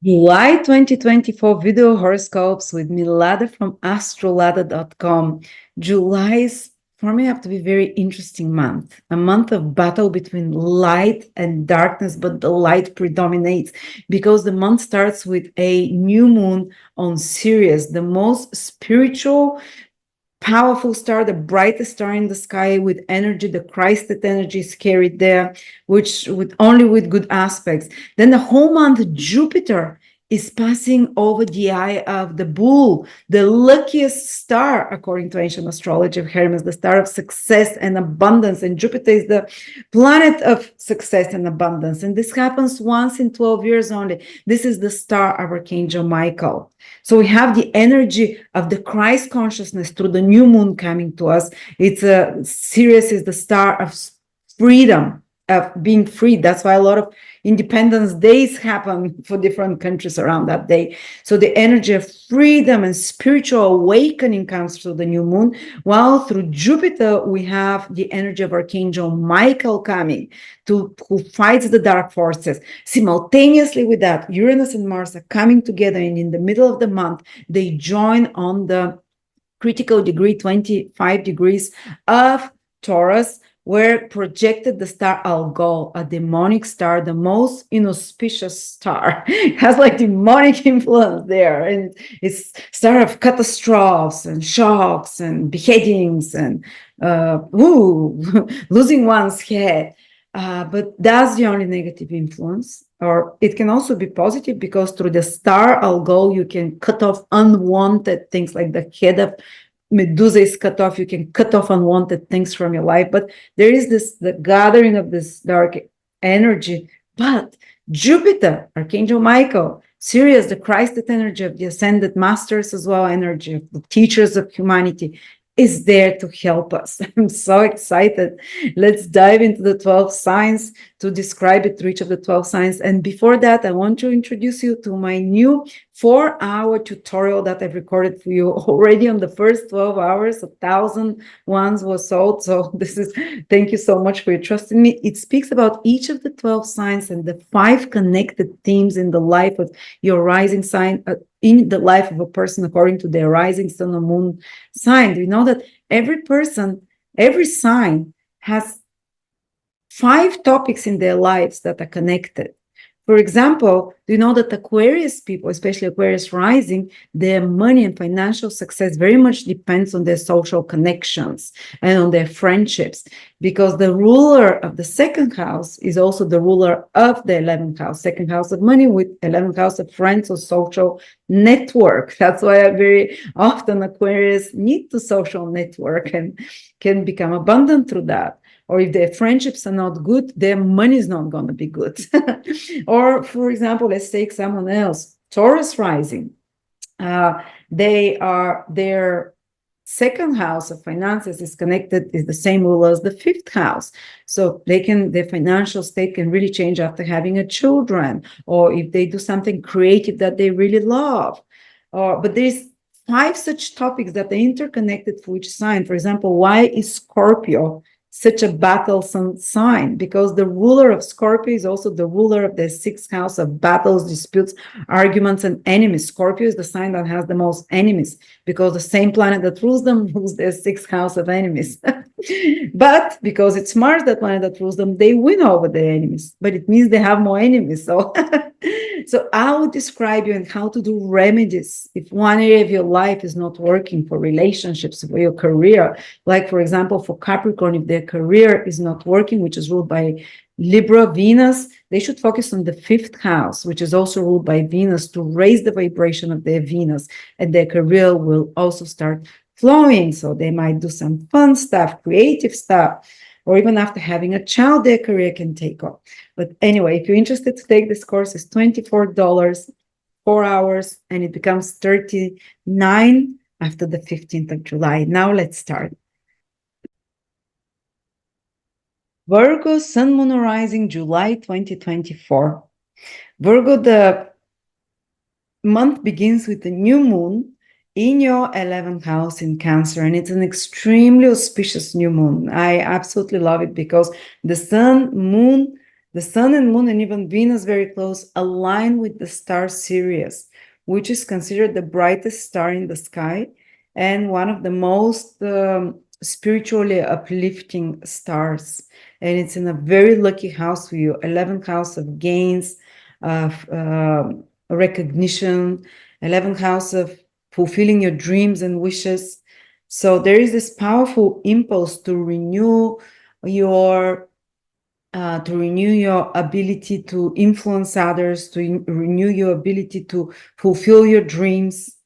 July 2024 video horoscopes with me, Lada from astrolada.com. July is forming up to be a very interesting month, a month of battle between light and darkness, but the light predominates because the month starts with a new moon on Sirius, the most spiritual, powerful star, the brightest star in the sky with energy. The Christed energy is carried there, which with only with good aspects. Then the whole month, Jupiter is passing over the eye of the bull, the luckiest star, according to ancient astrology of Hermes, the star of success and abundance. And Jupiter is the planet of success and abundance. And this happens once in 12 years only. This is the star of Archangel Michael. So we have the energy of the Christ consciousness through the new moon coming to us. It's Sirius is the star of freedom, of being free. That's why a lot of Independence Days happen for different countries around that day. So the energy of freedom and spiritual awakening comes through the new moon, while through Jupiter, we have the energy of Archangel Michael coming who fights the dark forces. Simultaneously with that, Uranus and Mars are coming together, and in the middle of the month, they join on the critical degree, 25 degrees of Taurus, where projected the star Algol, a demonic star, the most inauspicious star. It has like demonic influence there, and it's star of catastrophes and shocks and beheadings and losing one's head. But that's the only negative influence. Or it can also be positive, because through the star Algol, you can cut off unwanted things, like the head of Medusa is cut off. You can cut off unwanted things from your life. But there is the gathering of this dark energy. But Jupiter, Archangel Michael, Sirius, the Christed energy of the ascended masters as well, energy of the teachers of humanity, is there to help us. I'm so excited. Let's dive into the 12 signs to describe it through each of the 12 signs. And before that, I want to introduce you to my new 4-hour tutorial that I've recorded for you already. On the first 12 hours, 1,000 ones were sold. So thank you so much for your trust in me. It speaks about each of the 12 signs and the 5 connected themes in the life of your rising sign, in the life of a person according to their rising sun or moon sign. Do you know that every person, every sign has 5 topics in their lives that are connected? For example, do you know that Aquarius people, especially Aquarius rising, their money and financial success very much depends on their social connections and on their friendships, because the ruler of the second house is also the ruler of the 11th house, second house of money with 11th house of friends or social network. That's why very often Aquarius need to social network and can become abundant through that. Or if their friendships are not good, their money is not going to be good. Or, for example, let's take someone else, Taurus rising. Their second house of finances is connected, is the same ruler as the 5th house. So their financial state can really change after having a children, or if they do something creative that they really love. But there's 5 such topics that are interconnected for each sign. For example, why is Scorpio such a battlesome sign? Because the ruler of Scorpio is also the ruler of the 6th house of battles, disputes, arguments, and enemies. Scorpio is the sign that has the most enemies, because the same planet that rules them rules their 6th house of enemies. But because it's Mars, that planet that rules them, they win over their enemies. But it means they have more enemies. So so I would describe you and how to do remedies if one area of your life is not working, for relationships, for your career. Like, for example, for Capricorn, if their career is not working, which is ruled by Libra, Venus, they should focus on the 5th house, which is also ruled by Venus, to raise the vibration of their Venus, and their career will also start flowing. So they might do some fun stuff, creative stuff, or even after having a child, their career can take off. But anyway, if you're interested to take this course, it's $24, 4 hours, and it becomes 39 after the 15th of July. Now let's start. Virgo, Sun, Moon, Rising, July 2024. Virgo, the month begins with the new moon in your 11th house in Cancer, and it's an extremely auspicious new moon. I absolutely love it because the Sun, Moon, The sun and moon and even Venus very close align with the star Sirius, which is considered the brightest star in the sky and one of the most spiritually uplifting stars. And it's in a very lucky house for you, 11th house of gains, of recognition, 11th house of fulfilling your dreams and wishes. So there is this powerful impulse to renew your ability to influence others, to renew your ability to fulfill your dreams,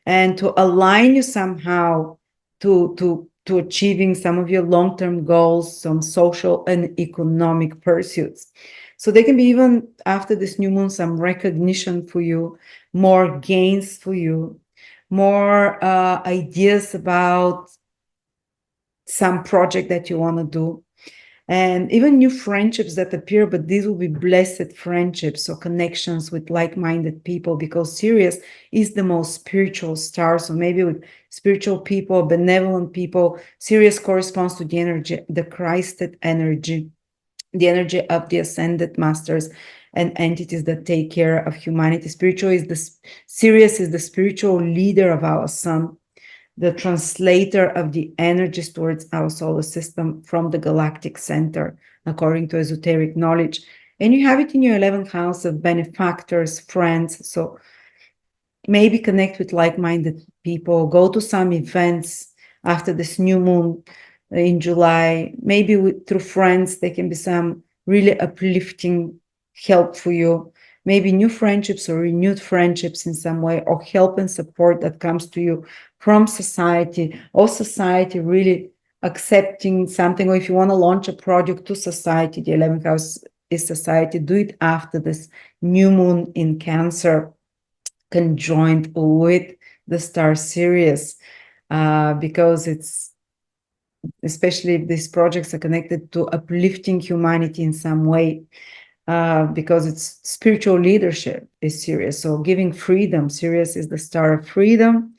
and to align you somehow to achieving some of your long-term goals, some social and economic pursuits. So there can be, even after this new moon, some recognition for you, more gains for you, more ideas about some project that you want to do, and even new friendships that appear, but these will be blessed friendships or connections with like-minded people, because Sirius is the most spiritual star. So maybe with spiritual people, benevolent people. Sirius corresponds to the energy, the Christed energy, the energy of the ascended masters and entities that take care of humanity. Sirius is the spiritual leader of our sun, the translator of the energies towards our solar system from the galactic center, according to esoteric knowledge. And you have it in your 11th house of benefactors, friends. So maybe connect with like-minded people, go to some events after this new moon in July. Maybe through friends, there can be some really uplifting help for you. Maybe new friendships or renewed friendships in some way, or help and support that comes to you from society, or society really accepting something. Or if you want to launch a project to society, the 11th house is society, do it after this new moon in Cancer, conjoined with the star Sirius, because it's, especially if these projects are connected to uplifting humanity in some way, because it's spiritual leadership is Sirius. So giving freedom, Sirius is the star of freedom,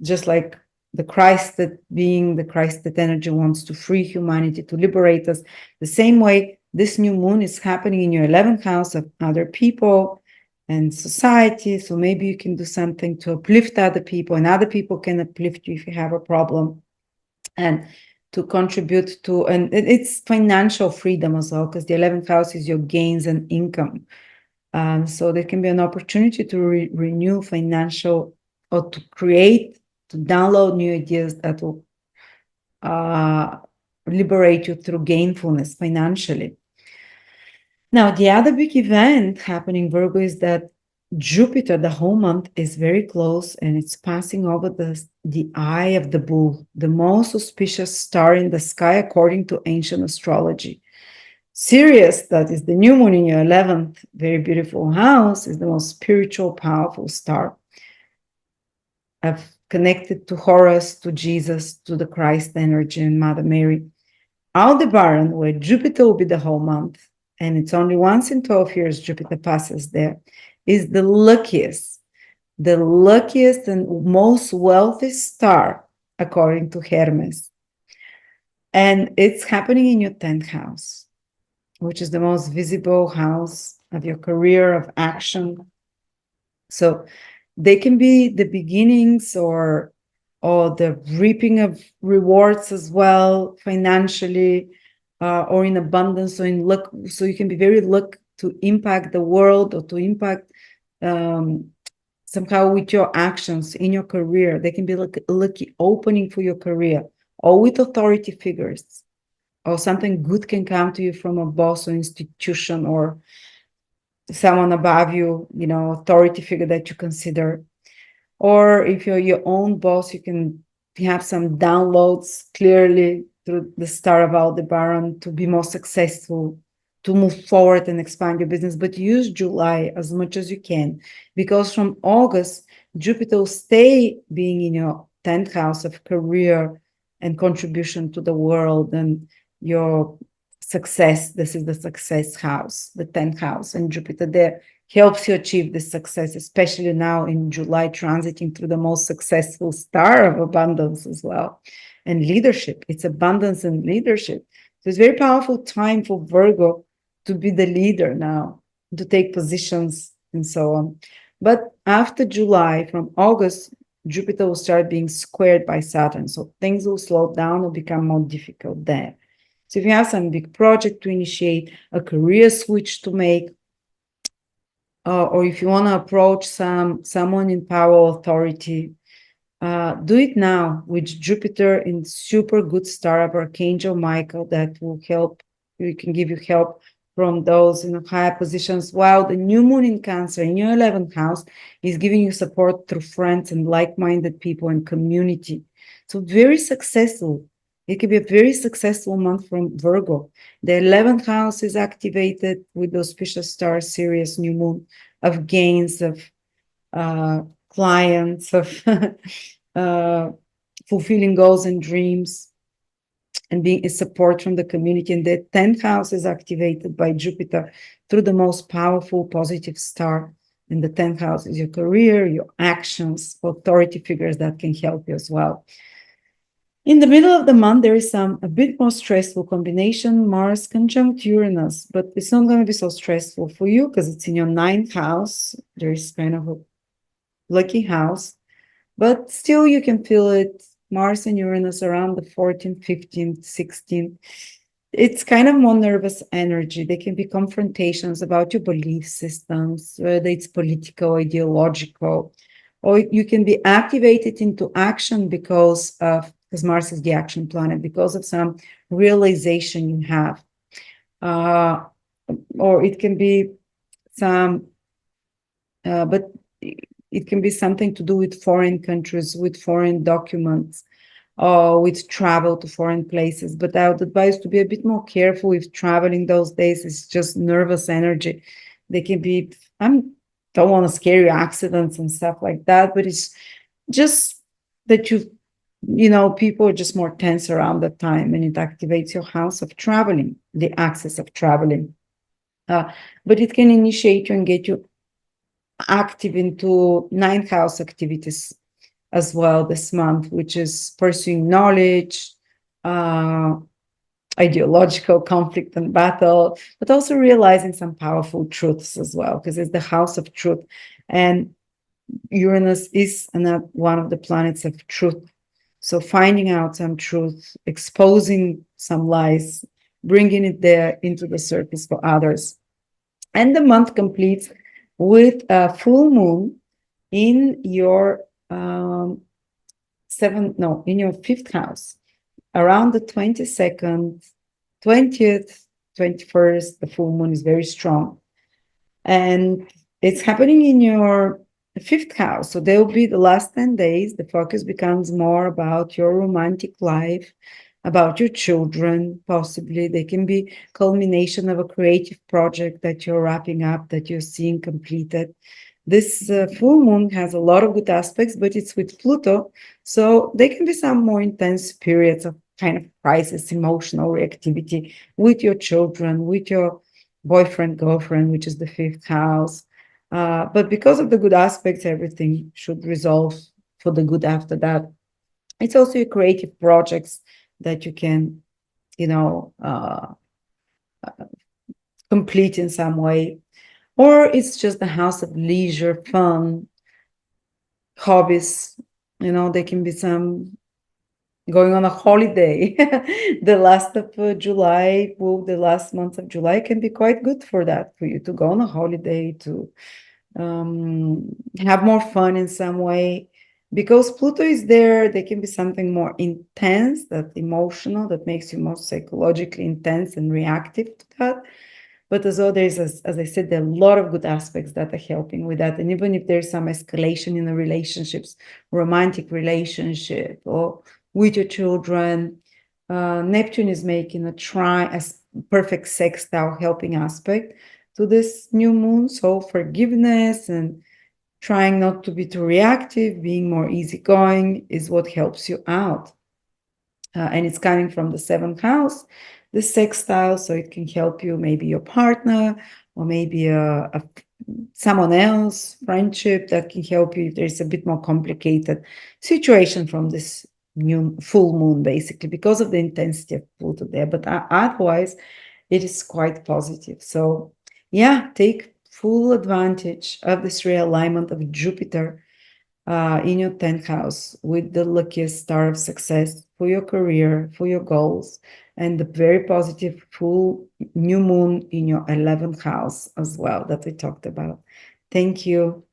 just like the Christ, that being the Christ, that energy wants to free humanity, to liberate us. The same way, this new moon is happening in your 11th house of other people and society. So maybe you can do something to uplift other people, and other people can uplift you if you have a problem, and to contribute to, and it's financial freedom as well, because the 11th house is your gains and income. So there can be an opportunity to renew financial, or to create, to download new ideas that will liberate you through gainfulness financially. Now, the other big event happening, Virgo, is that Jupiter, the whole month, is very close, and it's passing over the eye of the bull, the most auspicious star in the sky according to ancient astrology. Sirius, that is the new moon in your 11th, very beautiful house, is the most spiritual, powerful star. I've connected to Horus, to Jesus, to the Christ energy and Mother Mary. Aldebaran, where Jupiter will be the whole month, and it's only once in 12 years Jupiter passes there, is the luckiest and most wealthy star, according to Hermes. And it's happening in your 10th house, which is the most visible house of your career, of action. So they can be the beginnings or the reaping of rewards as well, financially, or in abundance, or in luck. So you can be very lucky to impact the world, or to impact somehow with your actions in your career. They can be like a lucky opening for your career, or with authority figures, or something good can come to you from a boss or institution, or someone above you, authority figure that you consider. Or if you're your own boss, you can have some downloads clearly through the star of Aldebaran to be more successful, to move forward and expand your business. But use July as much as you can, because from August, Jupiter will stay being in your 10th house of career and contribution to the world and your success. This is the success house, the 10th house, and Jupiter there helps you achieve this success, especially now in July, transiting through the most successful star of abundance as well, and leadership. It's abundance and leadership. So it's a very powerful time for Virgo to be the leader now, to take positions and so on. But after July, from August, Jupiter will start being squared by Saturn. So things will slow down or become more difficult there. So if you have some big project to initiate, a career switch to make, or if you want to approach someone in power authority, do it now with Jupiter in super good star of Archangel Michael that will help. You can give you help from those in higher positions, while the new moon in Cancer in your 11th house is giving you support through friends and like-minded people and community. So very successful. It can be a very successful month from Virgo. The 11th house is activated with the auspicious star Sirius new moon of gains, of clients, of fulfilling goals and dreams, and being a support from the community. And the 10th house is activated by Jupiter through the most powerful positive star. And the 10th house is your career, your actions, authority figures that can help you as well. In the middle of the month, there is a bit more stressful combination, Mars conjunct Uranus, but it's not going to be so stressful for you because it's in your 9th house. There is kind of a lucky house, but still you can feel it. Mars and Uranus around the 14th, 15th, 16th. It's kind of more nervous energy. There can be confrontations about your belief systems, whether it's political, ideological, or you can be activated into action because Mars is the action planet, because of some realization you have. Or it can be but it can be something to do with foreign countries, with foreign documents, or with travel to foreign places. But I would advise to be a bit more careful if traveling those days. Is just nervous energy. They can be, don't want to scare you, accidents and stuff like that, but it's just that people are just more tense around that time, and it activates your house of traveling, the axis of traveling. But it can initiate you and get you active into 9th house activities as well this month, which is pursuing knowledge, ideological conflict and battle, but also realizing some powerful truths as well, because it's the house of truth. And Uranus is one of the planets of truth. So finding out some truth, exposing some lies, bringing it there into the surface for others. And the month completes with a full moon in your in your 5th house, around the 22nd, 20th, 21st. The full moon is very strong, and it's happening in your 5th house. So there will be the last 10 days. The focus becomes more about your romantic life, about your children. Possibly they can be culmination of a creative project that you're wrapping up, that you're seeing completed. This full moon has a lot of good aspects, but it's with Pluto. So there can be some more intense periods of kind of crisis, emotional reactivity with your children, with your boyfriend, girlfriend, which is the 5th house. But because of the good aspects, everything should resolve for the good after that. It's also your creative projects that you can, complete in some way. Or it's just the house of leisure, fun, hobbies. There can be some going on a holiday. The last of July, the last month of July can be quite good for that, for you to go on a holiday, to have more fun in some way. Because Pluto is there, there can be something more intense, that emotional, that makes you more psychologically intense and reactive to that. But as well, there's, as I said, there are a lot of good aspects that are helping with that. And even if there's some escalation in the relationships, romantic relationship, or with your children, Neptune is making a perfect sextile helping aspect to this new moon. So forgiveness and trying not to be too reactive, being more easygoing is what helps you out. And it's coming from the 7th house, the sextile, so it can help you, maybe your partner, or maybe someone else, friendship, that can help you if there's a bit more complicated situation from this new full moon, basically, because of the intensity of Pluto there. But otherwise, it is quite positive. So yeah, take full advantage of this realignment of Jupiter in your 10th house with the luckiest star of success for your career, for your goals, and the very positive full new moon in your 11th house as well that we talked about. Thank you.